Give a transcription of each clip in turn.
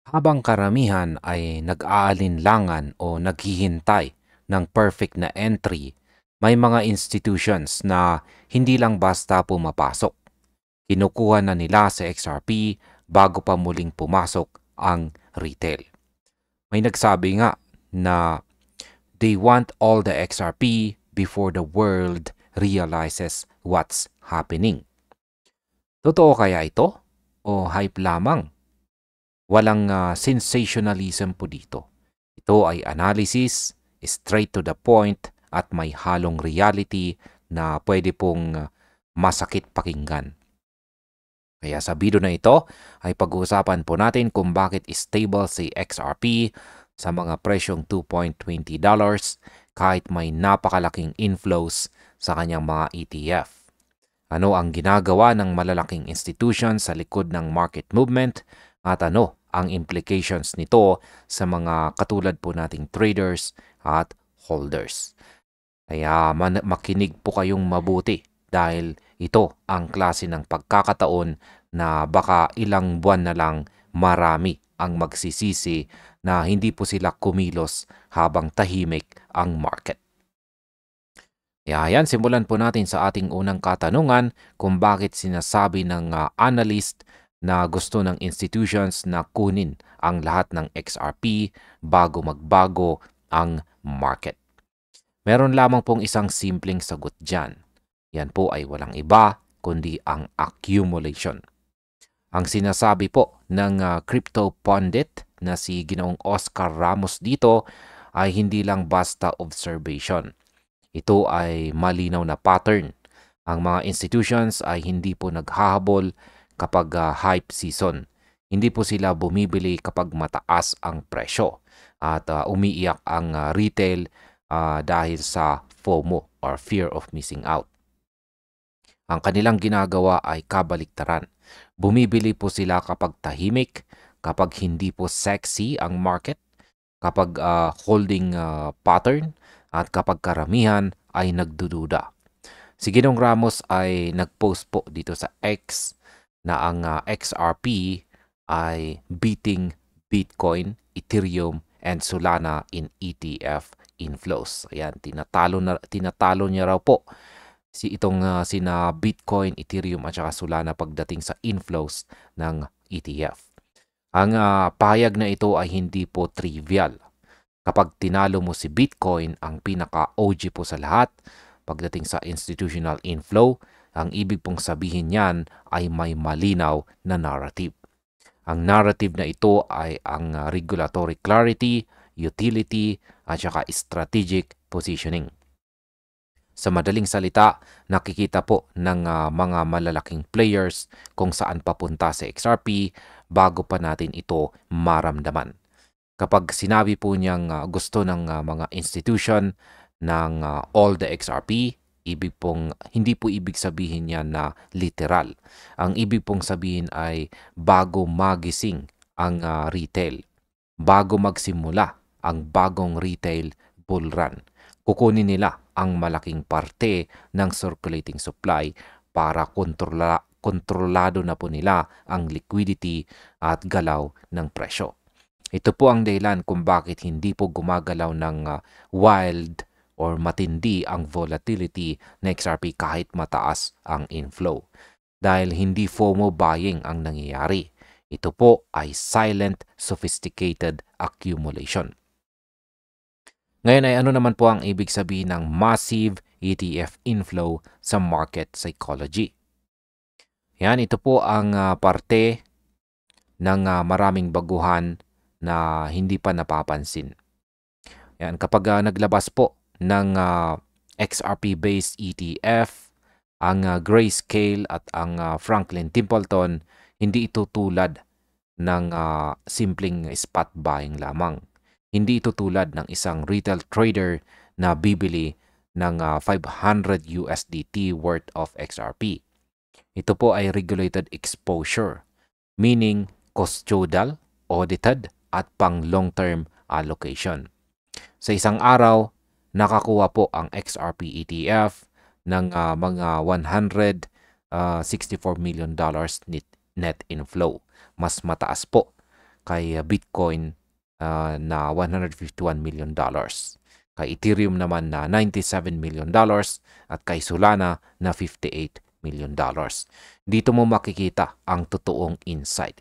Habang karamihan ay nag-aalinlangan o naghihintay ng perfect na entry, may mga institutions na hindi lang basta pumapasok. Kinukuha na nila sa XRP bago pa muling pumasok ang retail. May nagsabi nga na they want all the XRP before the world realizes what's happening. Totoo kaya ito? O hype lamang? Walang sensationalism po dito. Ito ay analysis, straight to the point, at may halong reality na pwede pong masakit pakinggan. Kaya sa video na ito ay pag-uusapan po natin kung bakit stable si XRP sa mga presyong $2.20 kahit may napakalaking inflows sa kanyang mga ETF. Ano ang ginagawa ng malalaking institution sa likod ng market movement at ano ang implications nito sa mga katulad po nating traders at holders. Kaya makinig po kayong mabuti dahil ito ang klase ng pagkakataon na baka ilang buwan na lang marami ang magsisisi na hindi po sila kumilos habang tahimik ang market. Yan, simulan po natin sa ating unang katanungan kung bakit sinasabi ng analyst na gusto ng institutions na kunin ang lahat ng XRP bago magbago ang market. Meron lamang pong isang simpleng sagot dyan. Yan po ay walang iba kundi ang accumulation. Ang sinasabi po ng crypto pundit na si Ginoong Oscar Ramos dito ay hindi lang basta observation. Ito ay malinaw na pattern. Ang mga institutions ay hindi po naghahabol kapag hype season. Hindi po sila bumibili kapag mataas ang presyo at umiiyak ang retail dahil sa FOMO or fear of missing out. Ang kanilang ginagawa ay kabaliktaran. Bumibili po sila kapag tahimik, kapag hindi po sexy ang market, kapag holding pattern, at kapag karamihan ay nagdududa. Si Ginong Ramos ay nagpost po dito sa X na ang XRP ay beating Bitcoin, Ethereum, and Solana in ETF inflows. Ayan, tinatalo niya raw po sina Bitcoin, Ethereum at saka Solana pagdating sa inflows ng ETF. Ang pahayag na ito ay hindi po trivial. Kapag tinalo mo si Bitcoin, ang pinaka-OG po sa lahat, pagdating sa institutional inflow, ang ibig pong sabihin niyan ay may malinaw na narrative. Ang narrative na ito ay ang regulatory clarity, utility, at saka strategic positioning. Sa madaling salita, nakikita po ng mga malalaking players kung saan papunta sa XRP bago pa natin ito maramdaman. Kapag sinabi po niyang gusto ng mga institution ng all the XRP, hindi po ibig sabihin niya na literal. Ang ibig pong sabihin ay bago magising ang retail, bago magsimula ang bagong retail bull run, kukunin nila ang malaking parte ng circulating supply para kontrolado na po nila ang liquidity at galaw ng presyo. Ito po ang dahilan kung bakit hindi po gumagalaw ng wild or matindi ang volatility ng XRP kahit mataas ang inflow. Dahil hindi FOMO buying ang nangyayari. Ito po ay silent, sophisticated accumulation. Ngayon ay ano naman po ang ibig sabihin ng massive ETF inflow sa market psychology? Yan, ito po ang parte ng maraming baguhan na hindi pa napapansin. Yan, kapag naglabas po ng XRP-based ETF, ang Grayscale at ang Franklin Templeton, hindi ito tulad ng simpleng spot buying lamang. Hindi ito tulad ng isang retail trader na bibili ng 500 USDT worth of XRP. Ito po ay regulated exposure, meaning custodial, audited, at pang long-term allocation. Sa isang araw, nakakuha po ang XRP ETF ng mga $164 million net inflow. Mas mataas po kay Bitcoin na $151 million. Kay Ethereum naman na $97 million at kay Solana na $58 million. Dito mo makikita ang totoong insight.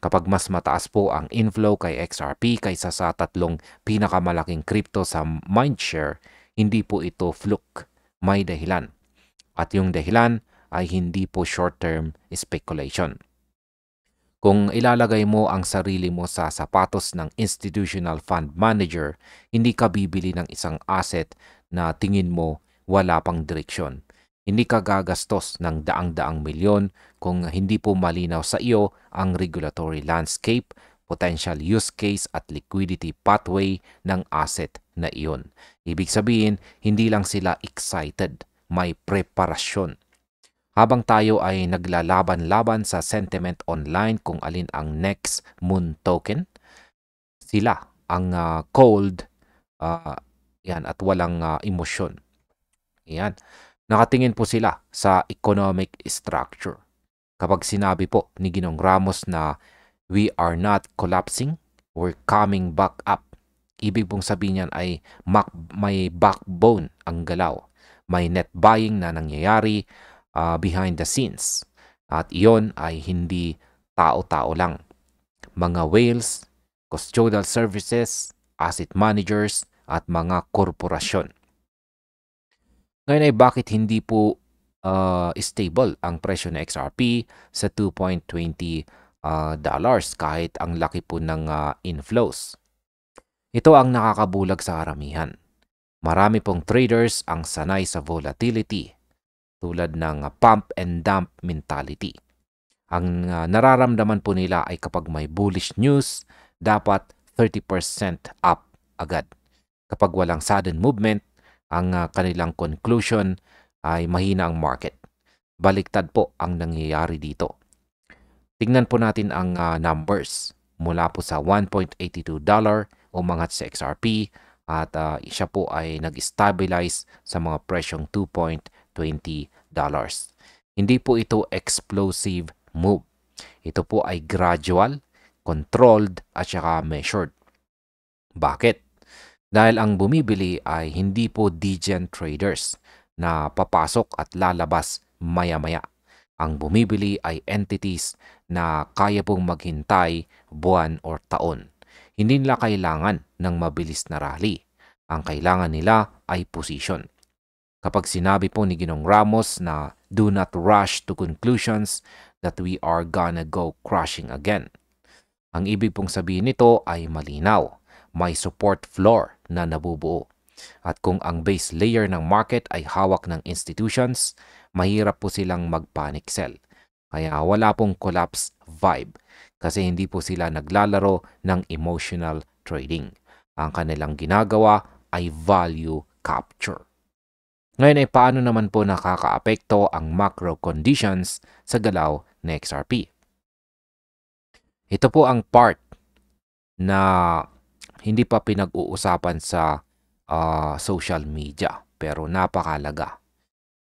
Kapag mas mataas po ang inflow kay XRP kaysa sa tatlong pinakamalaking crypto sa mindshare, hindi po ito fluke, may dahilan. At yung dahilan ay hindi po short-term speculation. Kung ilalagay mo ang sarili mo sa sapatos ng institutional fund manager, hindi ka bibili ng isang asset na tingin mo wala pang direksyon. Hindi ka gagastos ng daang-daang milyon kung hindi po malinaw sa iyo ang regulatory landscape, potential use case at liquidity pathway ng asset na iyon. Ibig sabihin, hindi lang sila excited, may preparasyon. Habang tayo ay naglalaban-laban sa sentiment online kung alin ang next moon token, sila ang cold yan, at walang emosyon. Yan. Nakatingin po sila sa economic structure. Kapag sinabi po ni Ginong Ramos na we are not collapsing, we're coming back up. Ibig pong sabihin niyan ay may backbone ang galaw. May net buying na nangyayari behind the scenes. At iyon ay hindi tao-tao lang. Mga whales, custodial services, asset managers, at mga korporasyon. Ngayon ay bakit hindi po stable ang presyo ng XRP sa $2.20 kahit ang laki po ng inflows? Ito ang nakakabulag sa karamihan. Marami pong traders ang sanay sa volatility, tulad ng pump and dump mentality. Ang nararamdaman po nila ay kapag may bullish news, dapat 30% up agad. Kapag walang sudden movement, ang kanilang conclusion ay mahina ang market. Baliktad po ang nangyayari dito. Tingnan po natin ang numbers. Mula po sa $1.82 umangat sa XRP at siya po ay nag-stabilize sa mga presyong $2.20. Hindi po ito explosive move. Ito po ay gradual, controlled at saka measured. Bakit? Dahil ang bumibili ay hindi po degen traders na papasok at lalabas maya-maya. Ang bumibili ay entities na kaya pong maghintay buwan or taon. Hindi nila kailangan ng mabilis na rally. Ang kailangan nila ay position. Kapag sinabi po ni Ginong Ramos na do not rush to conclusions that we are gonna go crashing again. Ang ibig pong sabihin nito ay malinaw. May support floor na nabubuo. At kung ang base layer ng market ay hawak ng institutions, mahirap po silang mag-panic sell. Kaya wala pong collapse vibe kasi hindi po sila naglalaro ng emotional trading. Ang kanilang ginagawa ay value capture. Ngayon ay paano naman po nakakaapekto ang macro conditions sa galaw ng XRP? Ito po ang part na hindi pa pinag-uusapan sa social media pero napakalaga.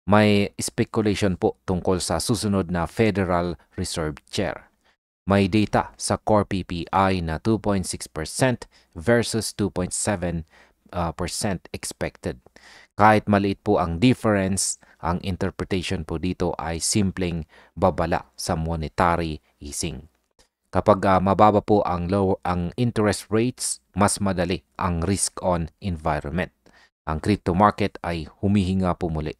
May speculation po tungkol sa susunod na Federal Reserve Chair. May data sa core PPI na 2.6% versus 2.7% expected. Kahit maliit po ang difference, ang interpretation po dito ay simpleng babala sa monetary easing. Kapag mababa po ang interest rates, mas madali ang risk-on environment. Ang crypto market ay humihinga po muli.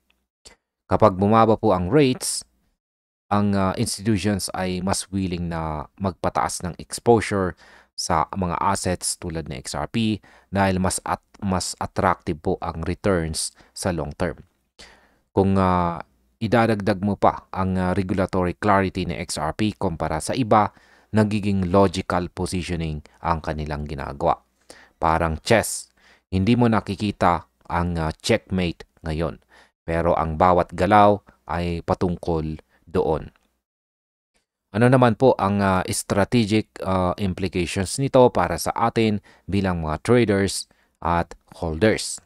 Kapag bumaba po ang rates, ang institutions ay mas willing na magpataas ng exposure sa mga assets tulad ng XRP dahil mas attractive po ang returns sa long term. Kung idadagdag mo pa ang regulatory clarity ng XRP kumpara sa iba, nagiging logical positioning ang kanilang ginagawa. Parang chess, hindi mo nakikita ang checkmate ngayon, pero ang bawat galaw ay patungkol doon. Ano naman po ang strategic implications nito para sa atin bilang mga traders at holders?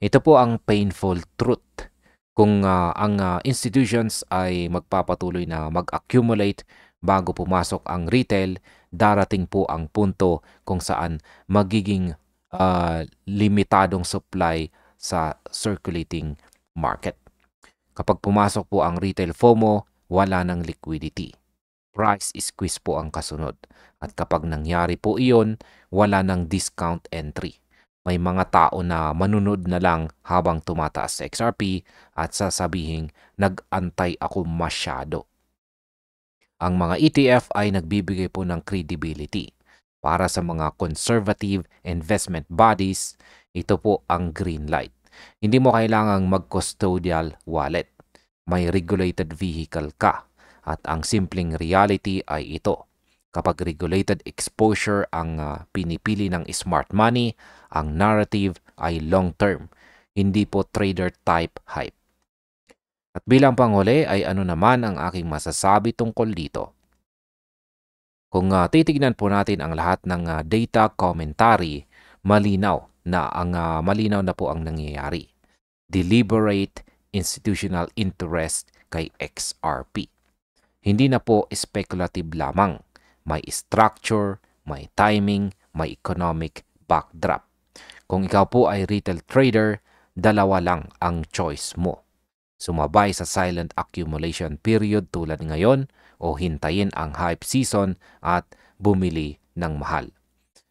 Ito po ang painful truth. Kung ang institutions ay magpapatuloy na mag-accumulate bago pumasok ang retail, darating po ang punto kung saan magiging limitadong supply sa circulating market. Kapag pumasok po ang retail FOMO, wala ng liquidity. Price squeeze po ang kasunod. At kapag nangyari po iyon, wala ng discount entry. May mga tao na manunod na lang habang tumataas sa XRP at sasabihin, nag-antay ako masyado. Ang mga ETF ay nagbibigay po ng credibility. Para sa mga conservative investment bodies, ito po ang green light. Hindi mo kailangang mag-custodial wallet. May regulated vehicle ka. At ang simpleng reality ay ito. Kapag regulated exposure ang pinipili ng smart money, ang narrative ay long-term, hindi po trader-type hype. At bilang panghuli ay ano naman ang aking masasabi tungkol dito. Kung titignan po natin ang lahat ng data commentary, malinaw na po ang nangyayari. Deliberate institutional interest kay XRP. Hindi na po speculative lamang. May structure, may timing, may economic backdrop. Kung ikaw po ay retail trader, dalawa lang ang choice mo. Sumabay sa silent accumulation period tulad ngayon o hintayin ang hype season at bumili ng mahal.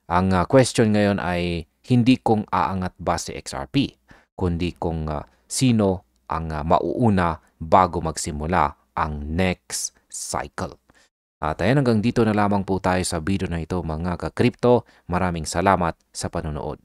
Ang question ngayon ay hindi kung aangat ba si XRP, kundi kung sino ang mauuna bago magsimula ang next cycle. At ayan, hanggang dito na lamang po tayo sa video na ito mga ka-crypto. Maraming salamat sa panonood.